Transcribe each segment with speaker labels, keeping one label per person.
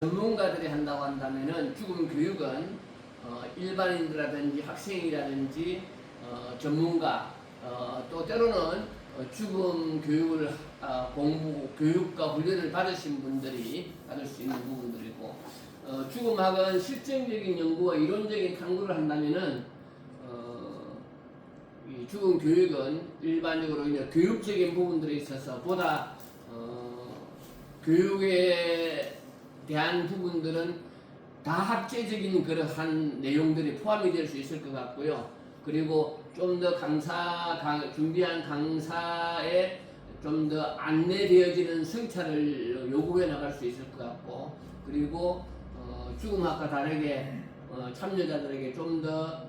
Speaker 1: 전문가들이 한다고 한다면은 죽음 교육은 일반인들이라든지 학생이라든지 전문가 또 때로는 죽음 교육을 교육과 훈련을 받으신 분들이 받을 수 있는 부분들이고 죽음학은 실증적인 연구와 이론적인 탐구를 한다면은 이 죽음 교육은 일반적으로 이제 교육적인 부분들에 있어서 보다 교육에 대한 부분들은 다학제적인 그러한 내용들이 포함이 될 수 있을 것 같고요. 그리고 좀 더 준비한 강사에 좀 더 안내되어지는 성찰을 요구해 나갈 수 있을 것 같고, 그리고 죽음학과 다르게 참여자들에게 좀 더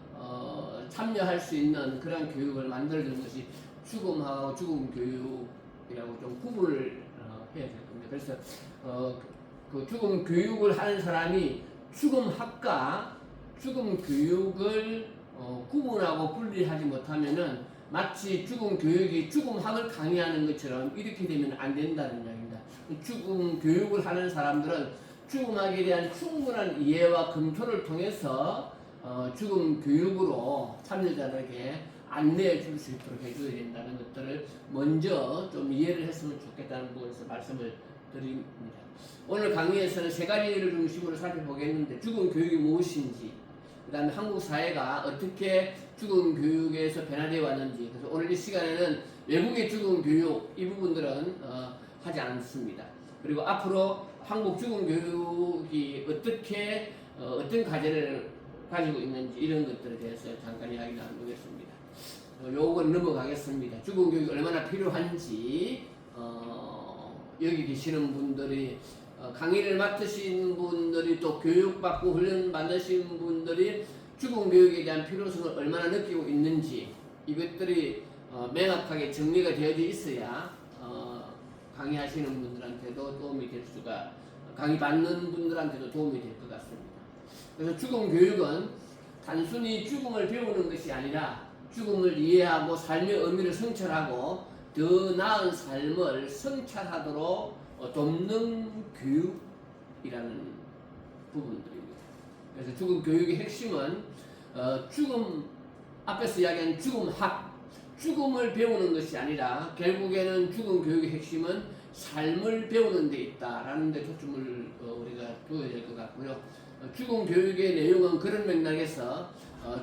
Speaker 1: 참여할 수 있는 그런 교육을 만들어주는 것이 죽음하고 죽음교육이라고 좀 구분을 해야 될 겁니다. 그래서 그 죽음 교육을 하는 사람이 죽음학과 죽음 교육을 구분하고 분리하지 못하면은 마치 죽음 교육이 죽음학을 강의하는 것처럼 이렇게 되면 안 된다는 이야기입니다. 죽음 교육을 하는 사람들은 죽음학에 대한 충분한 이해와 검토를 통해서 죽음 교육으로 참여자들에게 안내해 줄 수 있도록 해줘야 된다는 것들을 먼저 좀 이해를 했으면 좋겠다는 부분에서 말씀을 드립니다. 오늘 강의에서는 세 가지를 중심으로 살펴보겠는데, 죽음 교육이 무엇인지, 그 다음에 한국 사회가 어떻게 죽음 교육에서 변화되어 왔는지. 그래서 오늘 이 시간에는 외국의 죽음 교육 이 부분들은 하지 않습니다. 그리고 앞으로 한국 죽음 교육이 어떻게 어떤 과제를 가지고 있는지 이런 것들에 대해서 잠깐 이야기 나누겠습니다. 요건 넘어가겠습니다. 죽음 교육이 얼마나 필요한지 여기 계시는 분들이 강의를 맡으신 분들이 또 교육받고 훈련 받으신 분들이 죽음 교육에 대한 필요성을 얼마나 느끼고 있는지 이것들이 명확하게 정리가 되어져 있어야 강의하시는 분들한테도 도움이 될 수가, 강의 받는 분들한테도 도움이 될 것 같습니다. 그래서 죽음 교육은 단순히 죽음을 배우는 것이 아니라 죽음을 이해하고 삶의 의미를 성찰하고 더 나은 삶을 성찰하도록 돕는 교육이라는 부분들입니다. 그래서 죽음 교육의 핵심은 죽음, 앞에서 이야기한 죽음학, 죽음을 배우는 것이 아니라 결국에는 죽음 교육의 핵심은 삶을 배우는 데 있다라는 데 초점을 우리가 두어야 될 것 같고요. 죽음 교육의 내용은 그런 맥락에서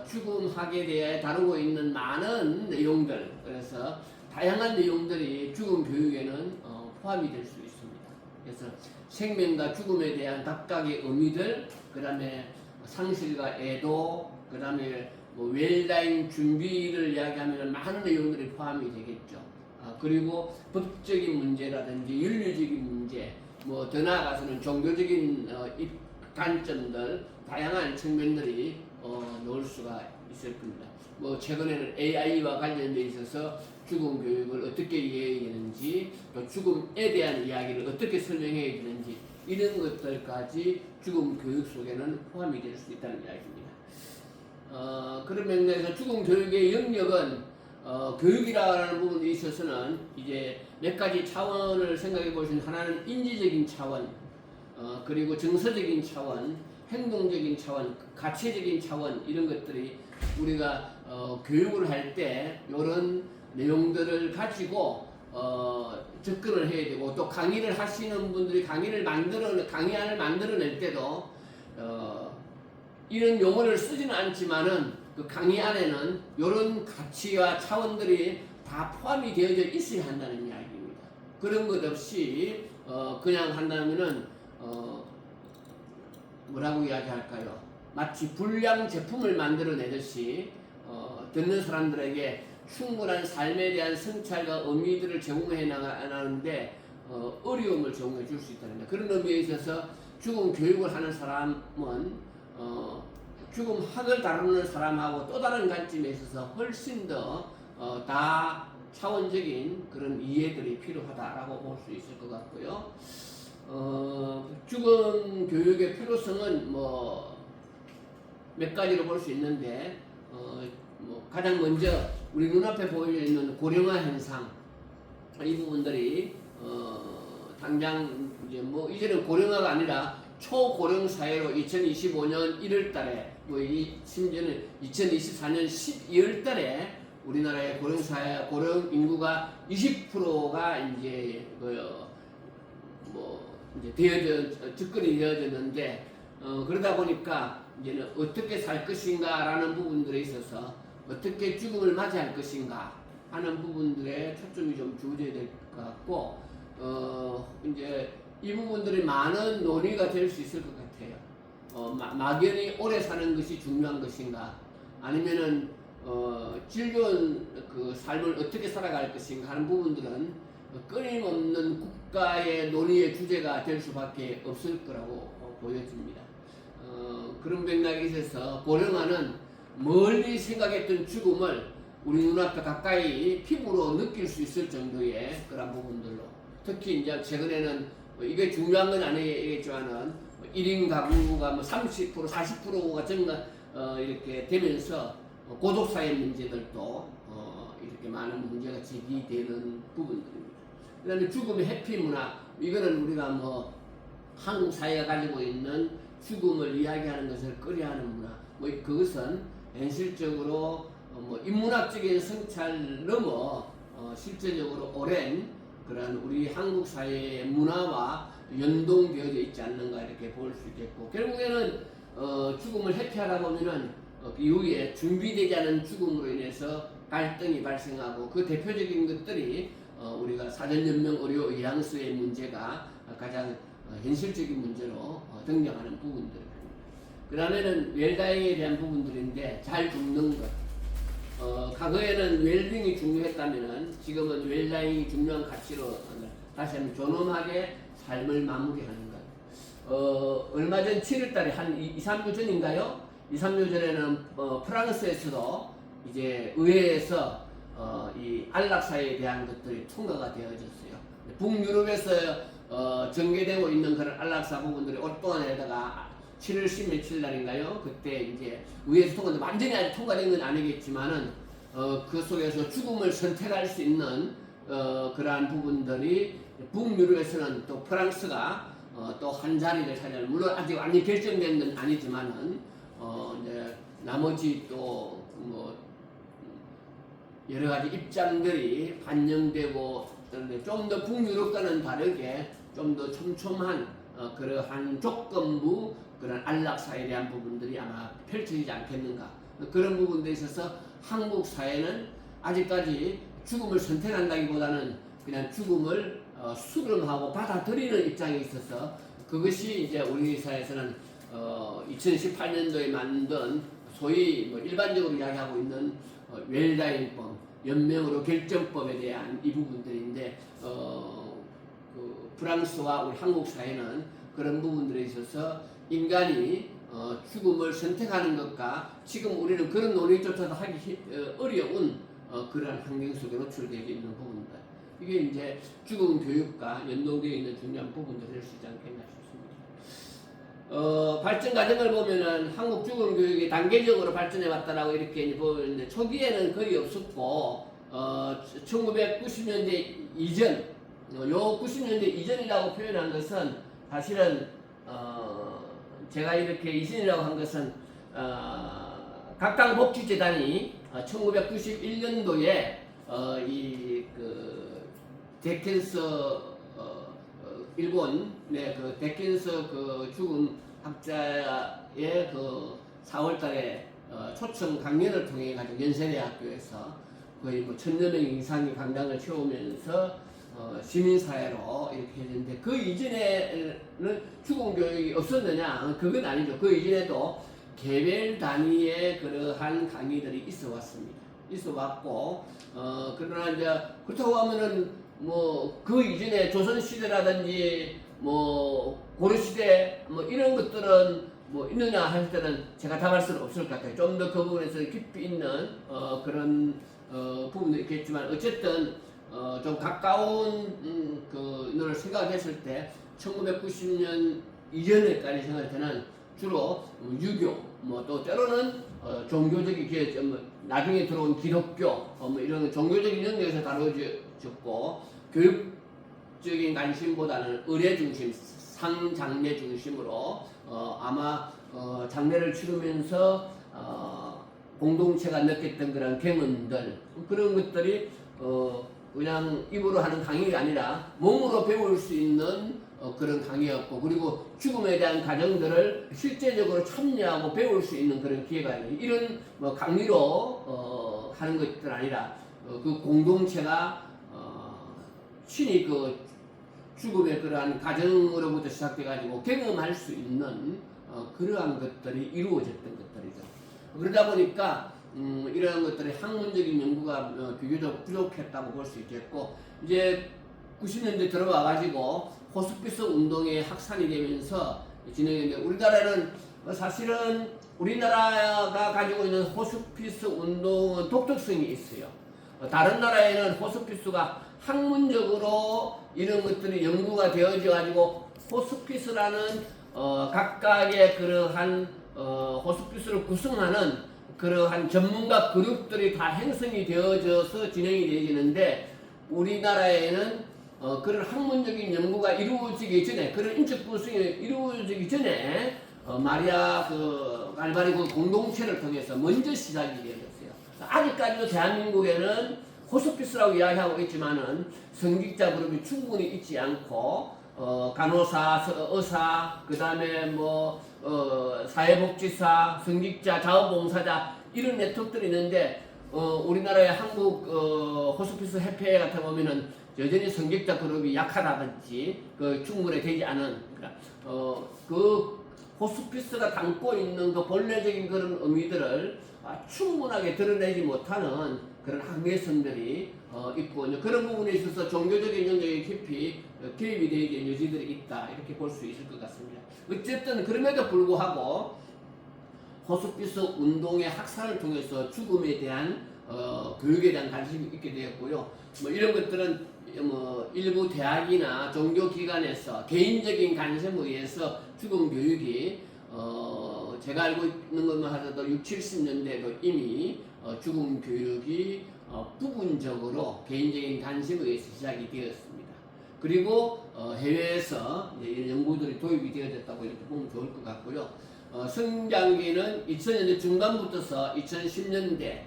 Speaker 1: 죽음학에 대해 다루고 있는 많은 내용들, 그래서 다양한 내용들이 죽음 교육에는 포함이 될 수 있습니다. 그래서 생명과 죽음에 대한 각각의 의미들, 그 다음에 상실과 애도, 그 다음에 웰다잉 준비를 이야기하면 많은 내용들이 포함이 되겠죠. 그리고 법적인 문제라든지 윤리적인 문제, 더 나아가서는 종교적인 관점들, 다양한 측면들이 넣을 수가 있을 겁니다. 최근에는 AI와 관련돼 있어서 죽음 교육을 어떻게 이해해야 되는지, 또 죽음에 대한 이야기를 어떻게 설명해야 되는지, 이런 것들까지 죽음 교육 속에는 포함이 될 수 있다는 이야기입니다. 그런 면에서 죽음 교육의 영역은 교육이라는 부분에 있어서는 이제 몇 가지 차원을 생각해 보시면, 하나는 인지적인 차원, 그리고 정서적인 차원, 행동적인 차원, 가치적인 차원, 이런 것들이 우리가 교육을 할 때 이런 내용들을 가지고 접근을 해야 되고, 또 강의를 하시는 분들이 강의안을 만들어낼 때도 이런 용어를 쓰지는 않지만은 그 강의 안에는 이런 가치와 차원들이 다 포함이 되어져 있어야 한다는 이야기입니다. 그런 것 없이 그냥 한다면은 뭐라고 이야기할까요? 마치 불량 제품을 만들어내듯이 듣는 사람들에게 충분한 삶에 대한 성찰과 의미들을 제공해 나가는데 어려움을 제공해 줄 수 있다는 거예요. 그런 의미에 있어서 죽음 교육을 하는 사람은 죽음학을 다루는 사람하고 또 다른 관점에 있어서 훨씬 더 다차원적인 그런 이해들이 필요하다라고 볼 수 있을 것 같고요. 죽음 교육의 필요성은 몇 가지로 볼 수 있는데, 가장 먼저 우리 눈앞에 보여 있는 고령화 현상, 이 부분들이 당장 이제는 고령화가 아니라 초고령 사회로 2025년 1월달에 심지어는 2024년 12월달에 우리나라의 고령 사회 고령 인구가 20%가 이제 이제 접근이 되어졌는데 그러다 보니까 이제는 어떻게 살 것인가라는 부분들에 있어서 어떻게 죽음을 맞이할 것인가 하는 부분들에 초점이 좀 주어져야 될 것 같고 이제 이 부분들이 많은 논의가 될 수 있을 것 같아요. 막연히 오래 사는 것이 중요한 것인가 아니면은 질 좋은 그 삶을 어떻게 살아갈 것인가 하는 부분들은 끊임없는 국가의 논의의 주제가 될 수밖에 없을 거라고 보여집니다. 그런 맥락에 있어서 고령화는 멀리 생각했던 죽음을 우리 눈앞에 가까이 피부로 느낄 수 있을 정도의 그런 부분들로 특히 이제 최근에는 이게 중요한 건 아니겠지만은 1인 가구가 30% 40%가 이렇게 되면서 고독사회 문제들도 이렇게 많은 문제가 제기되는 부분들입니다. 그 다음에 죽음의 해피 문화 이거는 우리가 한국 사회가 가지고 있는 죽음을 이야기하는 것을 꺼려하는 문화 그것은 현실적으로 인문학적인 성찰 넘어 실제적으로 오랜 그런 우리 한국 사회의 문화와 연동되어져 있지 않는가 이렇게 볼 수 있겠고 결국에는 죽음을 회피하다 보면은 이후에 준비되지 않은 죽음으로 인해서 갈등이 발생하고 그 대표적인 것들이 우리가 사전연명 의료 의향수의 문제가 가장 현실적인 문제로 등장하는 부분들입니다. 그 다음에는 웰다잉에 대한 부분들인데 잘 죽는 것. 과거에는 웰빙이 중요했다면은 지금은 웰다잉이 중요한 가치로 다시 한번 존엄하게 삶을 마무리하는 것. 얼마 전 7월달에 한 2, 3주 전인가요? 2, 3주 전에는 프랑스에서도 이제 의회에서 이 안락사에 대한 것들이 통과가 되어졌어요. 북유럽에서 전개되고 있는 그런 안락사 부분들이 오랫동안에다가 7월 10 며칠 날인가요? 그때 이제 의회에서 통과돼 완전히 아직 통과된 건 아니겠지만은 그 속에서 죽음을 선택할 수 있는 그러한 부분들이 북유럽에서는 또 프랑스가 또 한 자리를 차지할 물론 아직 완전히 결정된 건 아니지만은 이제 나머지 또 여러 가지 입장들이 반영되고 좀 더 북유럽과는 다르게 좀 더 촘촘한 그러한 조건부 그런 안락사에 대한 부분들이 아마 펼쳐지지 않겠는가 그런 부분들에 있어서 한국 사회는 아직까지 죽음을 선택한다기보다는 그냥 죽음을 수렴하고 받아들이는 입장에 있어서 그것이 이제 우리 사회에서는 2018년도에 만든 소위 일반적으로 이야기하고 있는 웰다잉법, 연명으로 결정법에 대한 이 부분들인데 그 프랑스와 우리 한국 사회는 그런 부분들에 있어서 인간이 죽음을 선택하는 것과 지금 우리는 그런 논의조차도 하기 어려운 그러한 환경 속에 노출되어 있는 부분들 이게 이제 죽음 교육과 연동되어 있는 중요한 부분들이 될 수 있지 않겠나 싶습니다. 발전 과정을 보면은 한국 죽음 교육이 단계적으로 발전해 왔다라고 이렇게 보는데 초기에는 거의 없었고 1990년대 이전 요 90년대 이전이라고 표현한 것은 사실은 제가 이렇게 이전이라고 한 것은 각당복지재단이 1991년도에 데켄서 일본의 그 데켄서 그 죽음 학자의 그 4월달에 초청 강연을 통해 가지고 연세대학교에서 거의 1000여 명 이상의 강당을 채우면서 시민사회로 이렇게 했는데 그 이전에는 죽음 교육이 없었느냐? 그건 아니죠. 그 이전에도 개별 단위의 그러한 강의들이 있어 왔습니다. 있어 왔고, 그러나 이제 그렇다고 하면은 그 이전에 조선시대라든지 고려시대 이런 것들은 있느냐 할 때는 제가 답할 수는 없을 것 같아요. 좀 더 그 부분에서 깊이 있는 그런 부분도 있겠지만 어쨌든 좀 가까운 그를 생각했을 때 1990년 이전에까지 생각할 때는 주로 유교 또 때로는 종교적인 나중에 들어온 기독교 이런 종교적인 영역에서 다뤄졌고 교육적인 관심보다는 의례 중심 상장례 중심으로 아마 장례를 치르면서 공동체가 느꼈던 그런 경험들 그런 것들이 그냥 입으로 하는 강의가 아니라 몸으로 배울 수 있는 그런 강의였고 그리고 죽음에 대한 가정들을 실제적으로 참여하고 배울 수 있는 그런 기회가 있는 이런 강의로 하는 것들 아니라 그 공동체가 신이 그 죽음의 그러한 가정으로부터 시작돼 가지고 경험할 수 있는 그러한 것들이 이루어졌던 것들이죠. 그러다 보니까 이러한 것들이 학문적인 연구가 비교적 부족했다고 볼 수 있겠고 이제 90년대 들어와 가지고 호스피스 운동의 확산이 되면서 진행했는데 우리나라는 사실은 우리나라가 가지고 있는 호스피스 운동은 독특성이 있어요. 다른 나라에는 호스피스가 학문적으로 이런 것들이 연구가 되어져 가지고 호스피스라는 각각의 그러한 호스피스를 구성하는 그러한 전문가 그룹들이 다 형성이 되어져서 진행이 되어지는데 우리나라에는 그런 학문적인 연구가 이루어지기 전에 그런 인적 구성이 이루어지기 전에 마리아 그 갈바리 그 공동체를 통해서 먼저 시작이 되었어요. 아직까지도 대한민국에는 호스피스라고 이야기하고 있지만은 성직자 그룹이 충분히 있지 않고 간호사, 의사, 그 다음에 사회복지사, 성직자, 자원봉사자 이런 네트워크들이 있는데 우리나라의 한국 호스피스 협회 같은 보면은 여전히 성직자 그룹이 약하다든지 충분히 되지 않은 그 호스피스가 담고 있는 그 본래적인 그런 의미들을 충분하게 드러내지 못하는 그런 한계성들이 있고 그런 부분에 있어서 종교적인 영역이 깊이 개입이 되어 있는 여지들이 있다 이렇게 볼 수 있을 것 같습니다. 어쨌든 그럼에도 불구하고 호스피스 운동의 확산을 통해서 죽음에 대한 교육에 대한 관심이 있게 되었고요. 이런 것들은 일부 대학이나 종교기관에서 개인적인 관심에 의해서 죽음 교육이 제가 알고 있는 것만 하더라도 60, 70년대에도 이미 죽음 교육이 부분적으로 개인적인 관심에 의해서 시작이 되었습니다. 그리고 해외에서 이런 연구들이 도입이 되어졌다고 이렇게 보면 좋을 것 같고요. 성장기는 2000년대 중반부터서 2010년대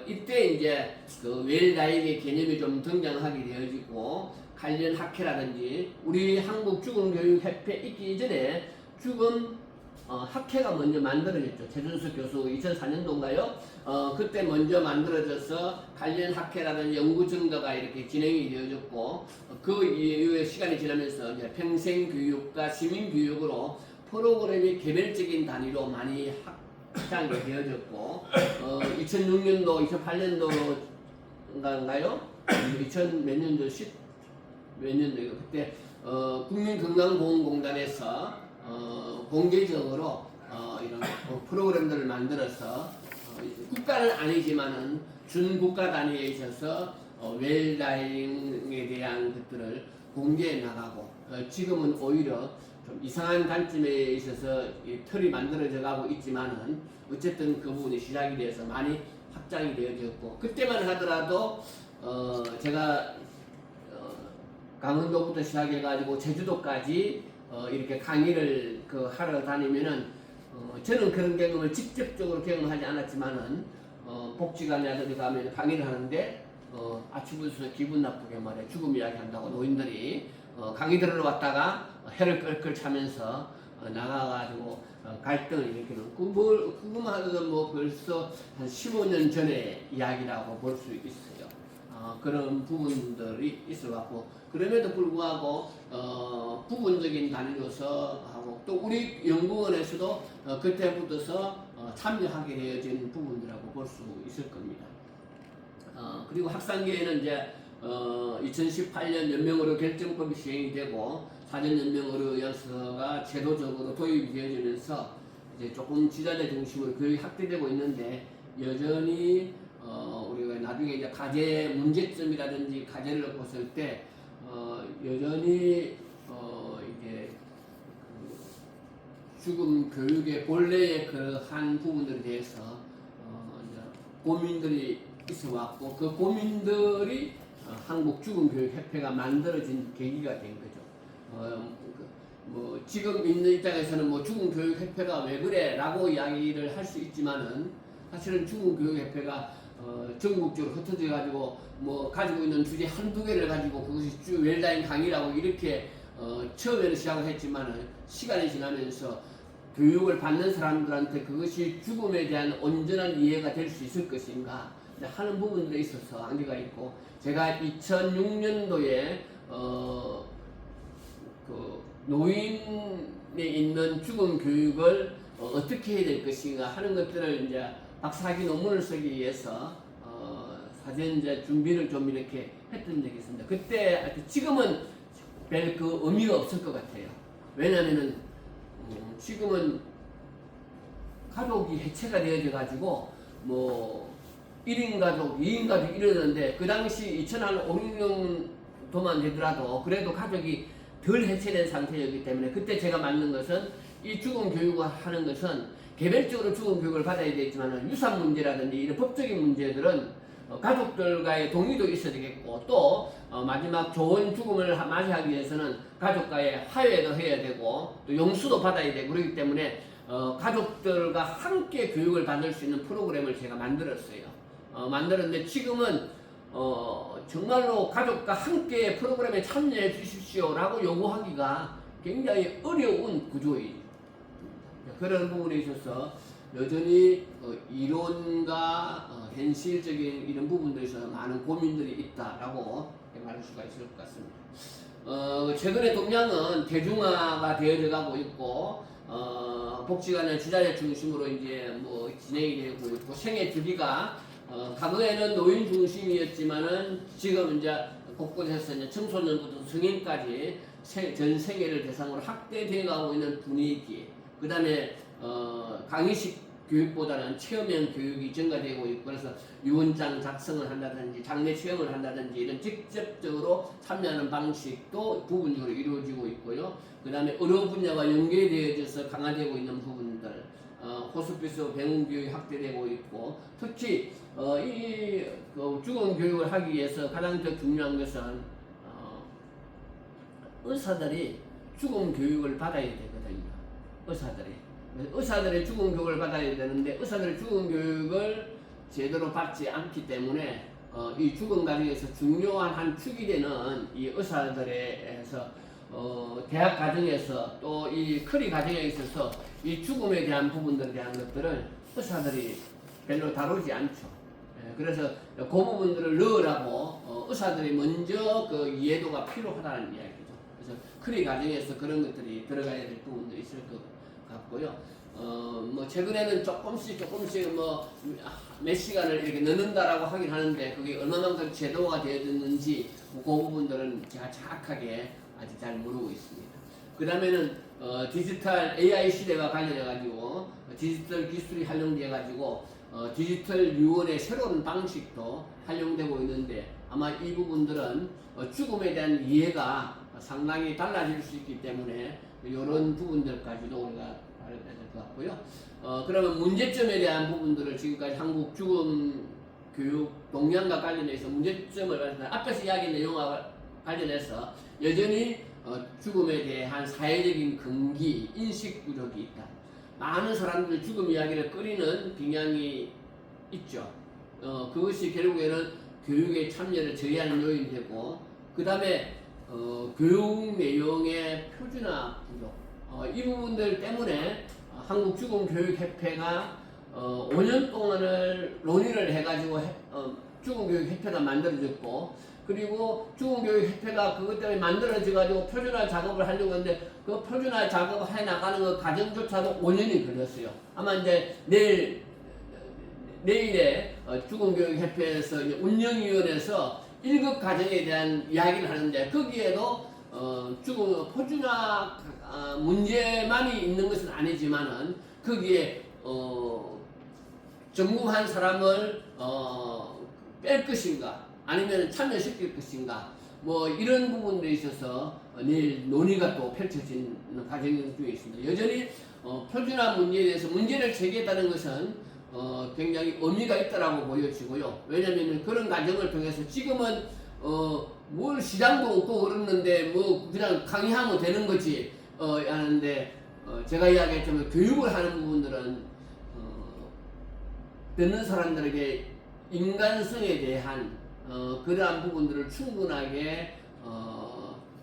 Speaker 1: 이때 이제 그 웰다잉의 개념이 좀 등장하게 되어지고 관련 학회라든지 우리 한국 죽음교육협회 있기 전에 죽음 학회가 먼저 만들어졌죠. 최준석 교수 2004년도인가요? 그때 먼저 만들어져서 관련 학회라든지 연구 증거가 이렇게 진행이 되어졌고 그 이후에 시간이 지나면서 이제 평생교육과 시민교육으로 프로그램이 개별적인 단위로 많이 확장이 되어졌고 2006년도, 2008년도인가요? 2000 몇 년도 10 몇 년도요? 그때 국민건강보험공단에서 공개적으로 이런 프로그램들을 만들어서 국가는 아니지만은 준국가 단위에 있어서 웰다잉에 대한 것들을 공개해 나가고 지금은 오히려 좀 이상한 관점에 있어서 이 틀이 만들어져 가고 있지만은 어쨌든 그 부분이 시작이 되어서 많이 확장이 되어졌고 그때만 하더라도 제가 강원도부터 시작해 가지고 제주도까지 이렇게 강의를 하러 다니면은 저는 그런 경험을 직접적으로 경험하지 않았지만은 복지관이라든지 가면 강의를 하는데 아침부터 기분 나쁘게 말해 죽음 이야기 한다고 노인들이 강의 들으러 왔다가 해를 끌끌 차면서 나가가지고 갈등을 일으키는 그거만 하더라도 벌써 한 15년 전의 이야기라고 볼 수 있어요. 그런 부분들이 있어갖고 그럼에도 불구하고 부분적인 단위로서 하고 또 우리 연구원에서도 그때부터서 참여하게 되어진 부분이라고 볼 수 있을 겁니다. 그리고 학상기에는 이제 2018년 연명의료 결정법이 시행이 되고 사전연명의료연수가 제도적으로 도입이 되어지면서 이제 조금 지자체 중심으로 교육이 확대되고 있는데 여전히 우리가 나중에 이제 과제 문제점이라든지 과제를 봤을 때 여전히 이게 죽음 교육의 본래의 그한 부분들에 대해서 이제 고민들이 있어왔고 그 고민들이 한국 죽음교육협회가 만들어진 계기가 된 거죠. 뭐 지금 있는 입장에서는 뭐 죽음교육협회가 왜 그래라고 이야기를 할 수 있지만은 사실은 죽음교육협회가 전국적으로 흩어져 가지고 뭐 가지고 있는 주제 한두 개를 가지고 그것이 쭉 웰다인 강의라고 이렇게 처음에는 시작을 했지만은 시간이 지나면서 교육을 받는 사람들한테 그것이 죽음에 대한 온전한 이해가 될 수 있을 것인가 하는 부분들에 있어서 한계가 있고, 제가 2006년도에 그 노인에 있는 죽음 교육을 어떻게 해야 될 것인가 하는 것들을 이제 박사학위 논문을 쓰기 위해서 사전 이제 준비를 좀 이렇게 했던 적이 있습니다. 그때 지금은 별 그 의미가 없을 것 같아요. 왜냐면은 지금은 가족이 해체가 되어져 가지고 뭐 1인 가족, 2인 가족 이러는데 그 당시 2005년도만 되더라도 그래도 가족이 덜 해체된 상태였기 때문에 그때 제가 만든 것은 이 죽음 교육을 하는 것은 개별적으로 죽음 교육을 받아야 되지만 유산 문제라든지 이런 법적인 문제들은 가족들과의 동의도 있어야 되겠고, 또 마지막 좋은 죽음을 맞이하기 위해서는 가족과의 화해도 해야 되고 또 용서도 받아야 되고 그렇기 때문에 가족들과 함께 교육을 받을 수 있는 프로그램을 제가 만들었어요. 만들었는데 지금은 정말로 가족과 함께 프로그램에 참여해 주십시오라고 요구하기가 굉장히 어려운 구조입니다. 그런 부분에 있어서 여전히 이론과 현실적인 이런 부분들에 있어서 많은 고민들이 있다라고 말할 수가 있을 것 같습니다. 최근에 동양은 대중화가 되어져 가고 있고 복지관의 주자재 중심으로 이제 뭐 진행이 되고 있고, 생애 주기가 과거에는 노인 중심이었지만은 지금 이제 곳곳에서 이제 청소년부터 성인까지 전 세계를 대상으로 확대되어 가고 있는 분위기, 그 다음에 강의식 교육보다는 체험형 교육이 증가되고 있고, 그래서 유언장 작성을 한다든지 장례 체험을 한다든지 이런 직접적으로 참여하는 방식도 부분적으로 이루어지고 있고요. 그 다음에 의료 분야와 연계되어져서 강화되고 있는 부분들, 호스피스 병원 교육이 확대되고 있고, 특히 이 죽음 교육을 하기 위해서 가장 더 중요한 것은 의사들이 죽음 교육을 받아야 되거든요. 의사들의 죽음 교육을 받아야 되는데 의사들의 죽음 교육을 제대로 받지 않기 때문에 이 죽음 과정에서 중요한 한 축이 되는 이 의사들에서 대학 과정에서 또 이 커리 과정에 있어서 이 죽음에 대한 부분들에 대한 것들을 의사들이 별로 다루지 않죠. 그래서 그 부분들을 넣으라고 의사들이 먼저 그 이해도가 필요하다는 이야기죠. 그래서 커리 과정에서 그런 것들이 들어가야 될 부분도 있을 것 같고요. 뭐 최근에는 조금씩 뭐 몇 시간을 이렇게 넣는다라고 하긴 하는데 그게 얼마만큼 제도가 되었는지 그 부분들은 제가 정확하게 아직 잘 모르고 있습니다. 그 다음에는 디지털 AI 시대와 관련해 가지고 디지털 기술이 활용돼 가지고 디지털 유언의 새로운 방식도 활용되고 있는데 아마 이 부분들은 죽음에 대한 이해가 상당히 달라질 수 있기 때문에 이런 부분들까지도 우리가 알아야 될 것 같고요. 그러면 문제점에 대한 부분들을 지금까지 한국 죽음 교육 동향과 관련해서 문제점을 앞에서 이야기한 내용과 관련해서 여전히 죽음에 대한 사회적인 금기, 인식 부족이 있다. 많은 사람들이 죽음 이야기를 꺼리는 경향이 있죠. 그것이 결국에는 교육의 참여를 저해하는 요인이 되고, 그 다음에 교육 내용의 표준화 부족, 이 부분들 때문에 한국죽음교육협회가 5년 동안을 논의를 해가지고 죽음교육협회가 만들어졌고, 그리고 죽음교육협회가 그것 때문에 만들어져가지고 표준화 작업을 하려고 했는데 그 표준화 작업을 해 나가는 그 과정조차도 5년이 걸렸어요. 아마 이제 내일에 죽음교육협회에서 운영위원회에서 1급 과정에 대한 이야기를 하는데 거기에도 죽음 표준화 문제만이 있는 것은 아니지만은 거기에 전공한 사람을 뺄 것인가 아니면 참여시킬 것인가 뭐 이런 부분들에 있어서 내일 논의가 또 펼쳐지는 과정 중에 있습니다. 여전히 표준화 문제에 대해서 문제를 제기했다는 것은 굉장히 의미가 있다라고 보여지고요. 왜냐하면 그런 과정을 통해서 지금은 뭘 시장도 없고 그러는데 뭐 그냥 강의하면 되는 거지 하는데 제가 이야기했지만 교육을 하는 부분들은 듣는 사람들에게 인간성에 대한 그러한 부분들을 충분하게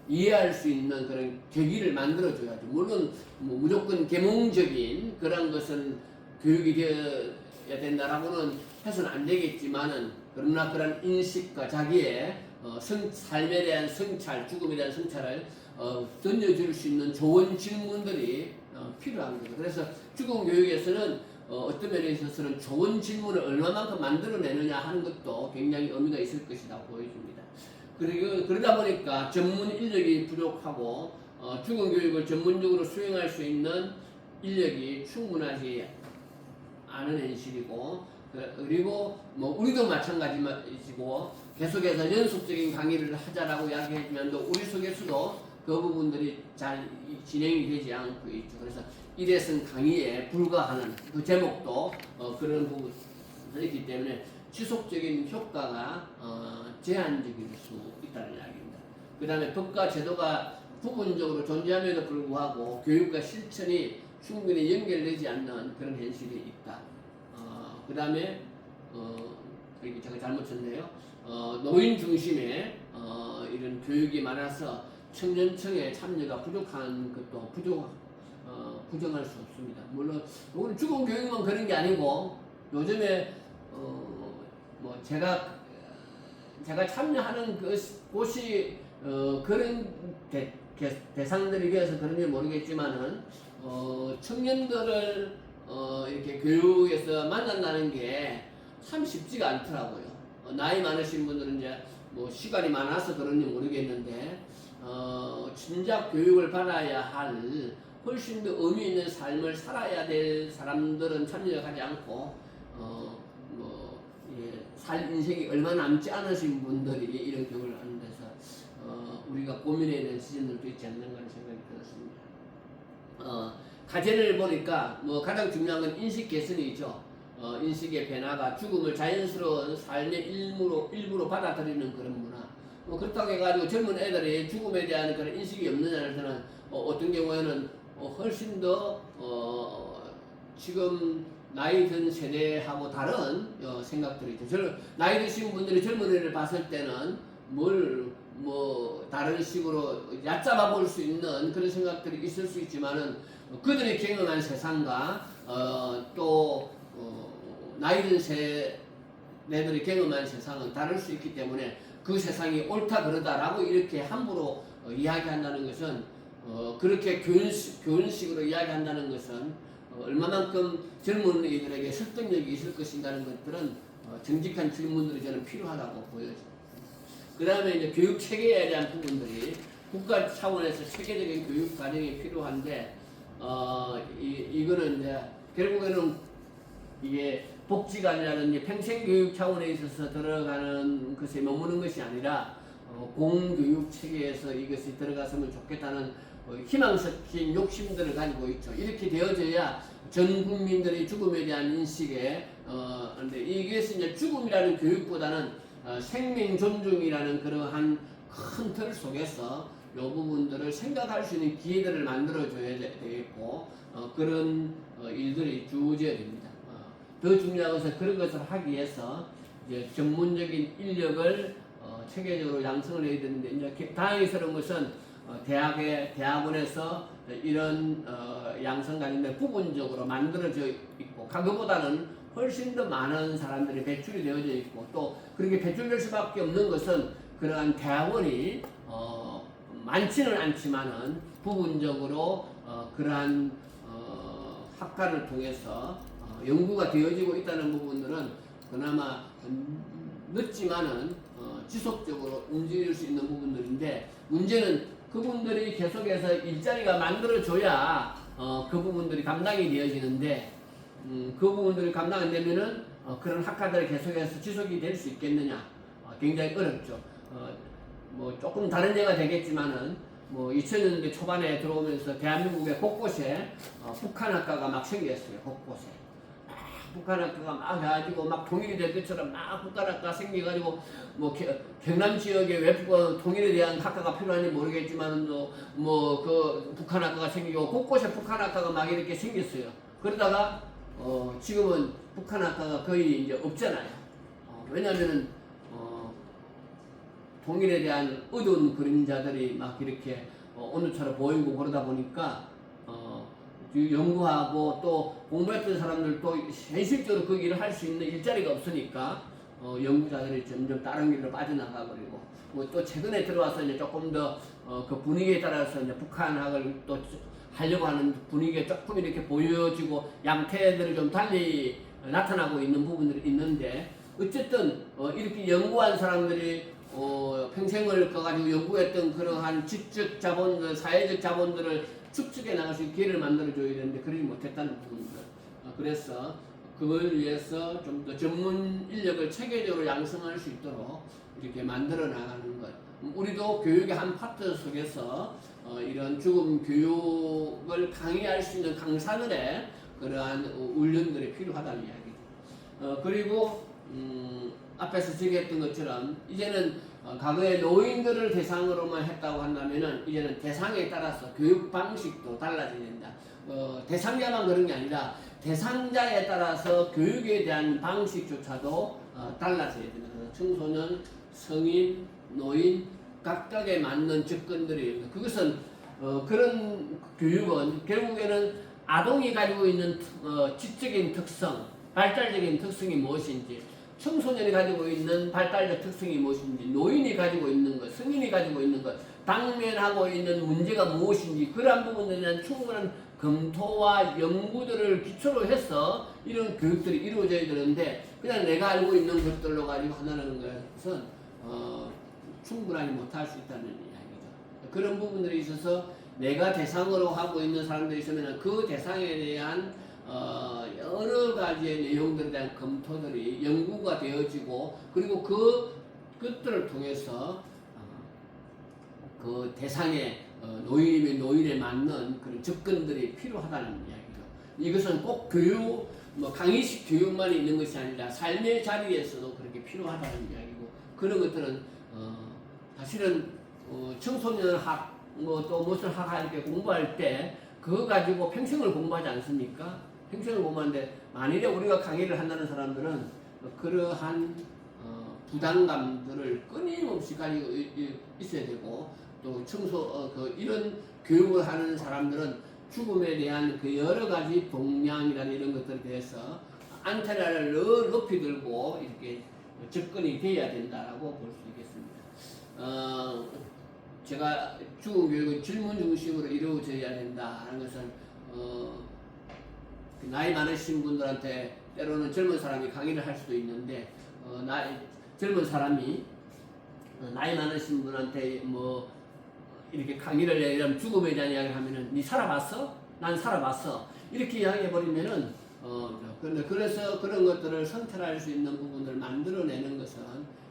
Speaker 1: 이해할 수 있는 그런 계기를 만들어줘야죠. 물론 뭐 무조건 계몽적인 그런 것은 교육이 되어야 된다라고는 해서는 안 되겠지만은 그러나 그런 인식과 자기의 삶에 대한 성찰, 죽음에 대한 성찰을 던져줄 수 있는 좋은 질문들이 필요한 거죠. 그래서 죽음 교육에서는 어떤 면에 있어서는 좋은 질문을 얼마만큼 만들어내느냐 하는 것도 굉장히 의미가 있을 것이다 보여집니다. 그리고 그러다 보니까 전문 인력이 부족하고 죽음 교육을 전문적으로 수행할 수 있는 인력이 충분하지 않은 현실이고, 그리고 뭐 우리도 마찬가지고 계속해서 연속적인 강의를 하자라고 이야기했지만 우리 속에서도 그 부분들이 잘 진행이 되지 않고 있죠. 그래서 일회성 강의에 불과하는 그 제목도 그런 부분이 있기 때문에 지속적인 효과가 제한적일 수 있다는 이야기입니다. 그 다음에 법과 제도가 부분적으로 존재함에도 불구하고 교육과 실천이 충분히 연결되지 않는 그런 현실이 있다. 그 다음에 여기 제가 잘못 쳤네요. 노인 중심의 이런 교육이 많아서 청년층의 참여가 부족한 것도 부정할 수 없습니다. 물론 우리 죽음 교육만 그런 게 아니고 요즘에 뭐 제가 참여하는 곳이 그런 대상들이 되어서 그런지 모르겠지만은 청년들을 이렇게 교육에서 만난다는 게 참 쉽지가 않더라고요. 나이 많으신 분들은 이제 뭐 시간이 많아서 그런지 모르겠는데 진작 교육을 받아야 할 훨씬 더 의미 있는 삶을 살아야 될 사람들은 참여하지 않고 살 인생이 얼마 남지 않으신 분들이 이런 교육을 하는 데서 우리가 고민해야 될 시즌들도 있지 않는가 하는 생각이 들었습니다. 과제를 보니까 뭐 가장 중요한 건 인식 개선이죠. 인식의 변화가 죽음을 자연스러운 삶의 일부로 받아들이는 그런 문화. 그렇다고 해가지고 젊은 애들이 죽음에 대한 그런 인식이 없느냐는 저는 어떤 경우에는 훨씬 더 지금 나이 든 세대하고 다른 생각들이 있죠. 나이 드신 분들이 젊은이를 봤을 때는 뭐 다른 식으로 얕잡아 볼 수 있는 그런 생각들이 있을 수 있지만은 그들이 경험한 세상과 또 나이 든 세대들이 경험한 세상은 다를 수 있기 때문에 그 세상이 옳다 그러다라고 이렇게 함부로 이야기한다는 것은 그렇게 교훈식으로 이야기한다는 것은 얼마만큼 젊은이들에게 설득력이 있을 것인가는 것들은 정직한 질문들이 저는 필요하다고 보여집니다. 그 다음에 이제 교육 체계에 대한 부분들이 국가 차원에서 체계적인 교육 과정이 필요한데 이거는 이제 결국에는 이게 복지관이라든지 평생교육 차원에 있어서 들어가는 것에 머무는 것이 아니라 공교육 체계에서 이것이 들어갔으면 좋겠다는 희망적인 욕심들을 가지고 있죠. 이렇게 되어져야 전 국민들이 죽음에 대한 인식에 근데 이것이 이제 죽음이라는 교육보다는 생명 존중이라는 그러한 큰 틀 속에서 이 부분들을 생각할 수 있는 기회들을 만들어줘야 되겠고 그런 일들이 주어져야 됩니다. 더 중요한 것은 그런 것을 하기 위해서 이제 전문적인 인력을 체계적으로 양성을 해야 되는데 이제 다행스러운 것은 대학원에서 이런 양성관인데 부분적으로 만들어져 있고 과거보다는 훨씬 더 많은 사람들이 배출이 되어져 있고 또 그렇게 배출될 수밖에 없는 것은 그러한 대학원이 많지는 않지만은 부분적으로 그러한 학과를 통해서 연구가 되어지고 있다는 부분들은 그나마 늦지만은 지속적으로 움직일 수 있는 부분들인데 문제는 그분들이 계속해서 일자리가 만들어져야 그 부분들이 감당이 되어지는데 그 부분들이 감당 안 되면은 그런 학과들이 계속해서 지속이 될 수 있겠느냐 굉장히 어렵죠. 뭐 조금 다른 예가 되겠지만은 뭐 2000년대 초반에 들어오면서 대한민국의 곳곳에 북한 학과가 막 생겼어요. 곳곳에 북한학교가 막 해가지고 막 통일이 될 것처럼 막 북한학교가 생겨가지고 뭐 경남 지역에 왜 통일에 대한 학과가 필요한지 모르겠지만 뭐 그 북한학교가 생기고 곳곳에 북한학교가 막 이렇게 생겼어요. 그러다가 지금은 북한학교가 거의 이제 없잖아요. 왜냐면은 통일에 대한 어두운 그림자들이 막 이렇게 오늘처럼 보이고 그러다 보니까 연구하고 또 공부했던 사람들도 현실적으로 그 일을 할 수 있는 일자리가 없으니까 연구자들이 점점 다른 길로 빠져나가 버리고 뭐 또 최근에 들어와서 이제 조금 더 그 분위기에 따라서 이제 북한학을 또 하려고 하는 분위기가 조금 이렇게 보여지고 양태들이 좀 달리 나타나고 있는 부분들이 있는데 어쨌든 이렇게 연구한 사람들이 평생을 가지고 연구했던 그러한 지적 자본들, 사회적 자본들을 축적해 나갈 수 있는 기회를 만들어줘야 되는데 그러지 못했다는 부분들. 그래서 그걸 위해서 좀 더 전문 인력을 체계적으로 양성할 수 있도록 이렇게 만들어 나가는 것. 우리도 교육의 한 파트 속에서 이런 죽음 교육을 강의할 수 있는 강사들의 그러한 훈련들이 필요하다는 이야기죠. 그리고 앞에서 제기했던 것처럼 이제는 과거에 노인들을 대상으로만 했다고 한다면은 이제는 대상에 따라서 교육 방식도 달라져야 된다. 대상자만 그런 게 아니라 대상자에 따라서 교육에 대한 방식조차도 달라져야 된다. 청소년, 성인, 노인 각각에 맞는 접근들이 그것은 그런 교육은 결국에는 아동이 가지고 있는 지적인 특성, 발달적인 특성이 무엇인지 청소년이 가지고 있는 발달적 특성이 무엇인지 노인이 가지고 있는 것, 성인이 가지고 있는 것, 당면하고 있는 문제가 무엇인지 그러한 부분에 대한 충분한 검토와 연구들을 기초로 해서 이런 교육들이 이루어져야 되는데 그냥 내가 알고 있는 것들로 가지고 한다는 것은 충분하지 못할 수 있다는 이야기죠. 그런 부분들이 있어서 내가 대상으로 하고 있는 사람들이 있으면 그 대상에 대한 여러 가지의 내용들에 대한 검토들이 연구가 되어지고 그리고 그것들을 통해서 그 대상의 노인에 맞는 그런 접근들이 필요하다는 이야기죠. 이것은 꼭 교육, 강의식 교육만 있는 것이 아니라 삶의 자리에서도 그렇게 필요하다는 이야기고 그런 것들은 사실은 청소년 학, 또 무슨 학 이렇게 공부할 때 그거 가지고 평생을 공부하지 않습니까? 평생을 공부하는데 만일에 우리가 강의를 한다는 사람들은 그러한 부담감들을 끊임없이 가지고 있어야 되고 또 이런 교육을 하는 사람들은 죽음에 대한 그 여러 가지 동향이라는 이런 것들에 대해서 안테나를 늘 높이 들고 이렇게 접근이 돼야 된다라고 볼 수 있겠습니다. 제가 죽음 교육은 질문 중심으로 이루어져야 된다는 것은 나이 많으신 분들한테 때로는 젊은 사람이 강의를 할 수도 있는데 젊은 사람이 나이 많으신 분한테 뭐 이렇게 강의를 이런 죽음에 대한 이야기를 하면은 니 살아봤어? 난 살아봤어. 이렇게 이야기해 버리면은 그래서 그런 것들을 선택할 수 있는 부분을 만들어내는 것은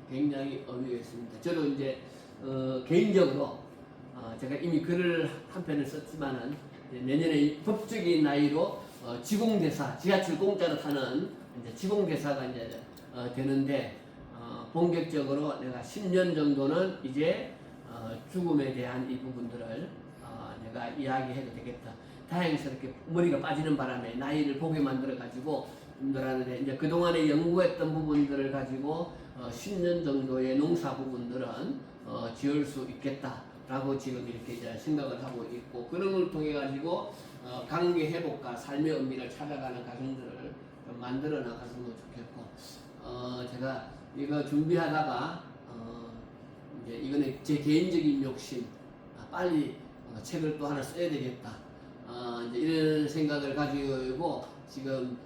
Speaker 1: 굉장히 의미가 있습니다. 저도 이제 개인적으로 제가 이미 글을 한 편을 썼지만은 내년에 법적인 나이로 지공대사, 지하철 공짜로 타는 이제 지공대사가 이제 되는데 본격적으로 내가 10년 정도는 이제 죽음에 대한 이 부분들을 내가 이야기해도 되겠다. 다행스럽게 머리가 빠지는 바람에 나이를 보게 만들어 가지고 하는데 이제 그 동안에 연구했던 부분들을 가지고 10년 정도의 농사 부분들은 지을 수 있겠다라고 지금 이렇게 이제 생각을 하고 있고 그런 걸 통해 가지고 관계 회복과 삶의 의미를 찾아가는 과정들을 좀 만들어 나갔으면 좋겠고 제가 이거 준비하다가 이제 이거는 제 개인적인 욕심 빨리 책을 또 하나 써야 되겠다 이제 이런 생각을 가지고 지금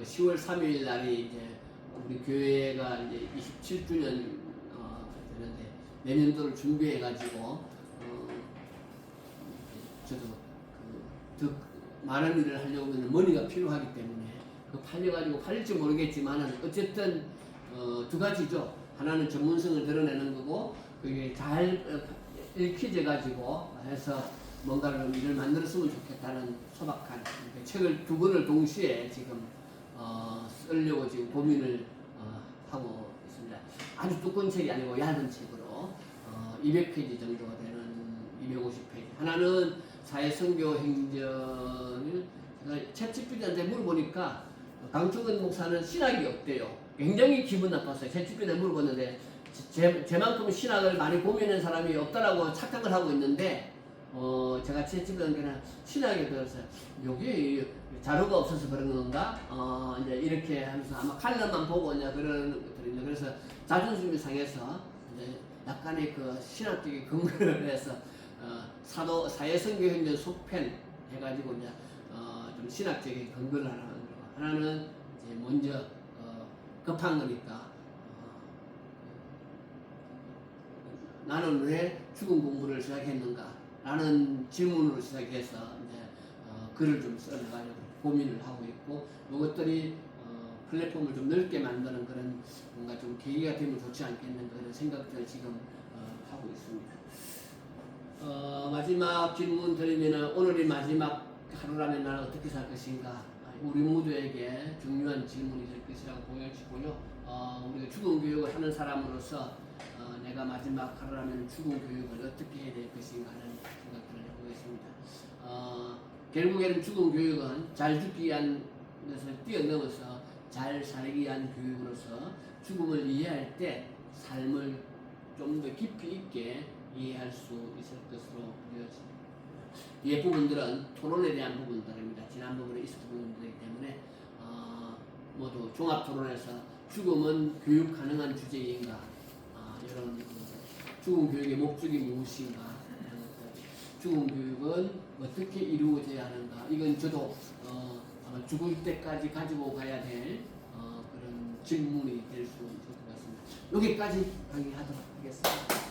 Speaker 1: 10월 3일 날이 이제 우리 교회가 이제 27주년 되는데 내년도를 준비해 가지고 저도 더 많은 일을 하려고 하면 머니가 필요하기 때문에 그 팔려가지고 팔릴지 모르겠지만은 어쨌든 두 가지죠. 하나는 전문성을 드러내는 거고 그게 잘 읽혀져 가지고 해서 뭔가를 일을 만들었으면 좋겠다는 소박한 책을 두 권을 동시에 지금 쓰려고 지금 고민을 하고 있습니다. 아주 두꺼운 책이 아니고 얇은 책으로 200페이지 정도가 되는 250페이지. 하나는 사회선교 행전을 제가 챗GPT한테 물어보니까 강충근 목사는 신학이 없대요. 굉장히 기분 나빴어요. 챗GPT한테 물어봤는데 제만큼 신학을 많이 고민하는 사람이 없다라고 착각을 하고 있는데 제가 챗GPT한테는 신학에 대해서 여기 자료가 없어서 그런 건가? 이제 이렇게 하면서 아마 칼럼만 보고 이제 그런 것들인데 그래서 자존심이 상해서 이제 약간의 그 신학적인 근거를 해서 사회선교행전 속편 해가지고 이제 좀 신학적인 근거를 하나 만들고 하나는 이제 먼저 급한 거니까 나는 왜 죽음 공부를 시작했는가? 라는 질문으로 시작해서 이제 글을 좀 써나가려고 고민을 하고 있고 이것들이 플랫폼을 좀 넓게 만드는 그런 뭔가 좀 계기가 되면 좋지 않겠는가 그런 생각들을 지금 하고 있습니다. 마지막 질문 드리면은 오늘이 마지막 하루라면 나는 어떻게 살 것인가? 우리 모두에게 중요한 질문이 될 것이라고 보여지고요. 우리가 죽음 교육을 하는 사람으로서 내가 마지막 하루라면 죽음 교육을 어떻게 해야 될 것인가 하는 생각들을 해보겠습니다. 결국에는 죽음 교육은 잘 죽기 위한 것을 뛰어넘어서 잘 살기 위한 교육으로서 죽음을 이해할 때 삶을 좀 더 깊이 있게 이해할 수 있을 것으로 보여집니다. 이 부분들은 토론에 대한 부분들입니다. 지난 부분에 있었던 부분들이기 때문에 모두 종합 토론에서 죽음은 교육 가능한 주제인가 이런 죽음 교육의 목적이 무엇인가 죽음 교육은 어떻게 이루어져야 하는가 이건 저도 아마 죽을 때까지 가지고 가야 될 그런 질문이 될 수 있을 것 같습니다. 여기까지 강의하도록 하겠습니다.